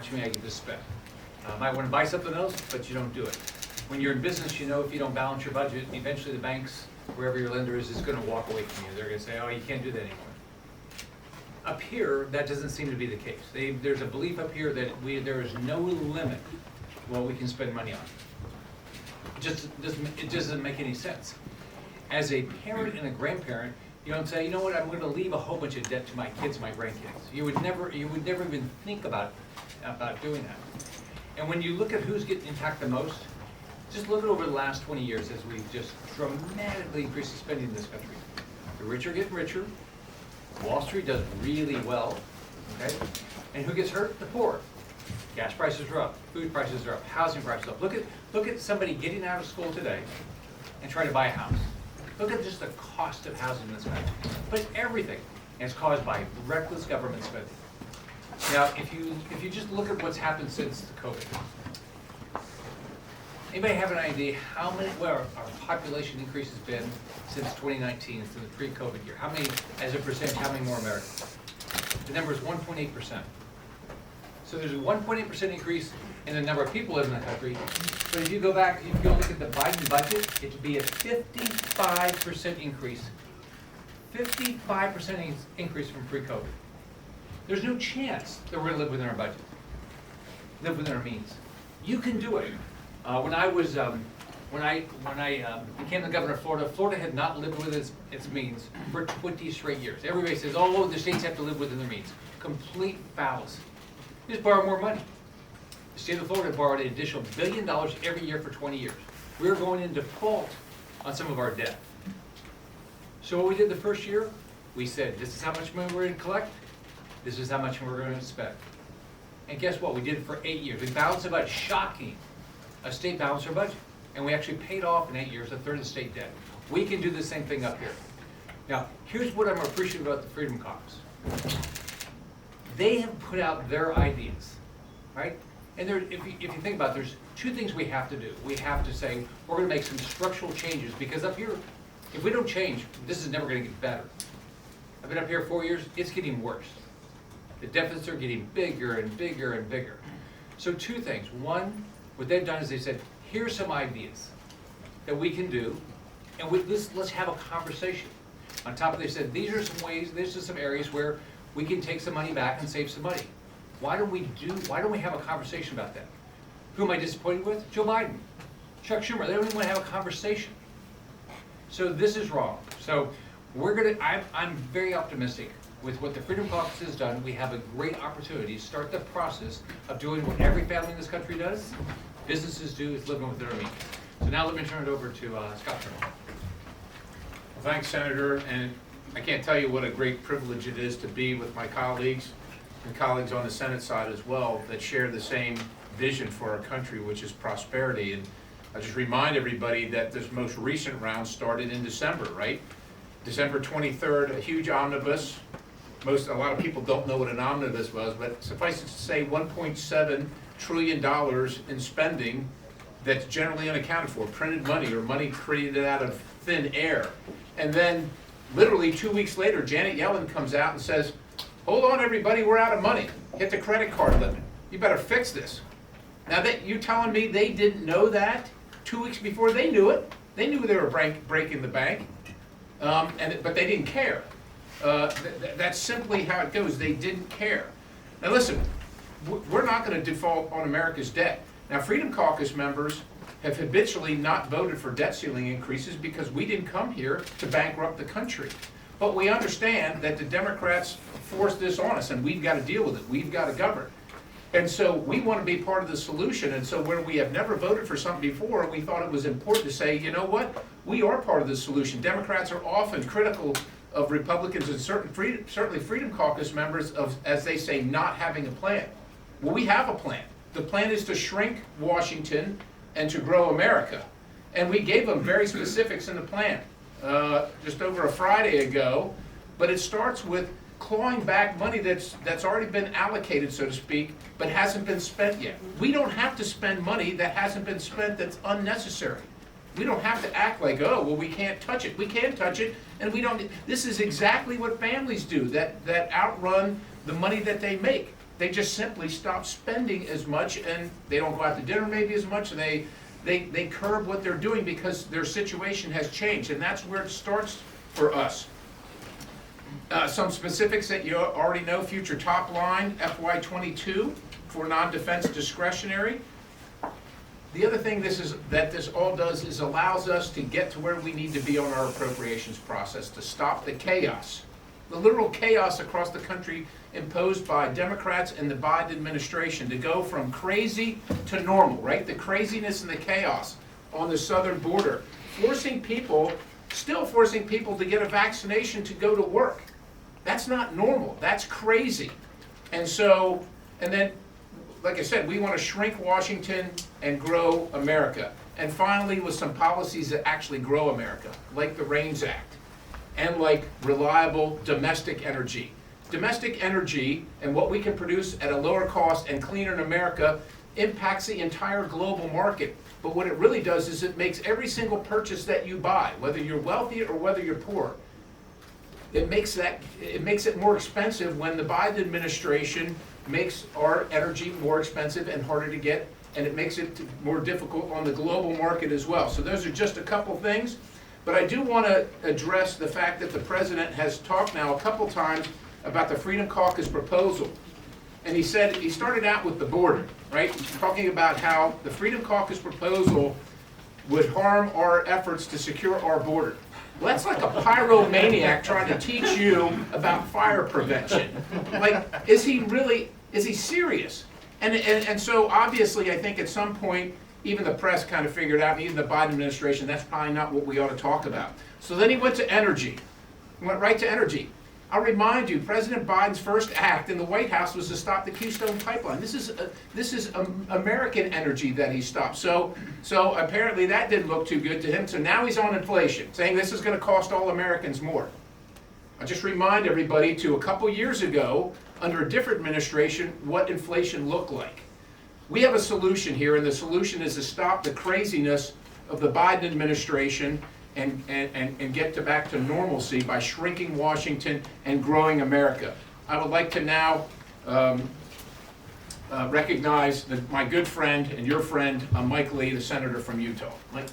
much money I get to spend. Might want to buy something else, but you don't do it. When you're in business, you know if you don't balance your budget, eventually the banks, wherever your lender is going to walk away from you. They're going to say, oh, you can't do that anymore. Up here, that doesn't seem to be the case. There's a belief up here that there is no limit to what we can spend money on. It doesn't make any sense. As a parent and a grandparent, you don't say, you know what, I'm going to leave a whole bunch of debt to my kids, my grandkids. You would never even think about doing that. And when you look at who's getting impacted the most, just look at over the last 20 years as we've just dramatically increased the spending in this country. The rich are getting richer. Wall Street does really well, okay? And who gets hurt? The poor. Gas prices are up, food prices are up, housing prices are up. Look at somebody getting out of school today and trying to buy a house. Look at just the cost of housing in this country. But everything is caused by reckless government spending. Now, if you just look at what's happened since the COVID, anybody have an idea where our population increase has been since 2019, since the pre-COVID year? How many, as a percentage, how many more Americans? The number is 1.8%. So there's a 1.8% increase in the number of people living in the country. But if you go back, if you go look at the Biden budget, it would be a 55% increase. 55% increase from pre-COVID. There's no chance that we're going to live within our budget, live within our means. You can do it. When I became the governor of Florida, Florida had not lived within its means for 20 straight years. Everybody says, oh, the states have to live within their means. Complete fallacy. Just borrow more money. The state of Florida borrowed an additional $1 billion every year for 20 years. We're going in default on some of our debt. So what we did the first year, we said, this is how much money we're going to collect. This is how much we're going to spend. And guess what? We did it for 8 years. We balanced a budget. Shocking. A state balanced our budget. And we actually paid off in 8 years a third of the state debt. We can do the same thing up here. Now, here's what I'm appreciative about the Freedom Caucus. They have put out their ideas, right? And if you think about it, there's two things we have to do. We have to say, we're going to make some structural changes, because up here, if we don't change, this is never going to get better. I've been up here 4 years, it's getting worse. The deficits are getting bigger and bigger and bigger. So two things. One, what they've done is they said, here's some ideas that we can do, and let's have a conversation. On top of it, they said, these are some ways, these are some areas where we can take some money back and save some money. Why don't we have a conversation about that? Who am I disappointed with? Joe Biden, Chuck Schumer. They don't even want to have a conversation. So this is wrong. So I'm very optimistic with what the Freedom Caucus has done. We have a great opportunity to start the process of doing what every family in this country does, businesses do, is living within their means. So now let me turn it over to Scott Trimble. Well, thanks, Senator, and I can't tell you what a great privilege it is to be with my colleagues and colleagues on the Senate side as well that share the same vision for our country, which is prosperity. And I just remind everybody that this most recent round started in December, right? December 23rd, a huge omnibus. A lot of people don't know what an omnibus was, but suffice it to say $1.7 trillion in spending that's generally unaccounted for, printed money or money created out of thin air. And then literally 2 weeks later, Janet Yellen comes out and says, hold on everybody, we're out of money. Hit the credit card limit. You better fix this. Now you telling me they didn't know that 2 weeks before? They knew it. They knew they were breaking the bank, but they didn't care. That's simply how it goes. They didn't care. Now listen, we're not going to default on America's debt. Now Freedom Caucus members have habitually not voted for debt ceiling increases because we didn't come here to bankrupt the country. But we understand that the Democrats forced this on us, and we've got to deal with it. We've got to govern. And so we want to be part of the solution. And so where we have never voted for something before, we thought it was important to say, you know what? We are part of the solution. Democrats are often critical of Republicans and certainly Freedom Caucus members of, as they say, not having a plan. Well, we have a plan. The plan is to shrink Washington and to grow America. And we gave them very specifics in the plan just over a Friday ago, but it starts with clawing back money that's already been allocated, so to speak, but hasn't been spent yet. We don't have to spend money that hasn't been spent that's unnecessary. We don't have to act like, oh, well, we can't touch it. We can touch it, and we don't. This is exactly what families do that outrun the money that they make. they just simply stop spending as much, and they don't go out to dinner maybe as much, and they curb what they're doing because their situation has changed, and that's where it starts for us. Some specifics that you already know: future top line FY22 for non-defense discretionary. The other thing this all does is allows us to get to where we need to be on our appropriations process, to stop the chaos, the literal chaos across the country imposed by Democrats and the Biden administration, to go from crazy to normal, right? The craziness and the chaos on the southern border, still forcing people to get a vaccination to go to work. That's not normal. That's crazy. And then, like I said, we want to shrink Washington and grow America. And finally, with some policies that actually grow America, like the RAINS Act, and like reliable domestic energy. Domestic energy and what we can produce at a lower cost and cleaner in America impacts the entire global market. But what it really does is it makes every single purchase that you buy, whether you're wealthy or whether you're poor, it makes it more expensive when the Biden administration makes our energy more expensive and harder to get, and it makes it more difficult on the global market as well. So those are just a couple things. But I do want to address the fact that the president has talked now a couple times about the Freedom Caucus proposal. And he started out with the border, right? Talking about how the Freedom Caucus proposal would harm our efforts to secure our border. Well, that's like a pyromaniac trying to teach you about fire prevention. Like, is he serious? And so obviously, I think at some point, even the press kind of figured out, and even the Biden administration, that's probably not what we ought to talk about. So then he went to energy. He went right to energy. I'll remind you, President Biden's first act in the White House was to stop the Keystone Pipeline. This is American energy that he stopped. So apparently that didn't look too good to him. So now he's on inflation, saying this is going to cost all Americans more. I'll just remind everybody to a couple years ago, under a different administration, what inflation looked like. We have a solution here, and the solution is to stop the craziness of the Biden administration and get back to normalcy by shrinking Washington and growing America. I would like to now recognize my good friend and your friend, Mike Lee, the senator from Utah. Mike.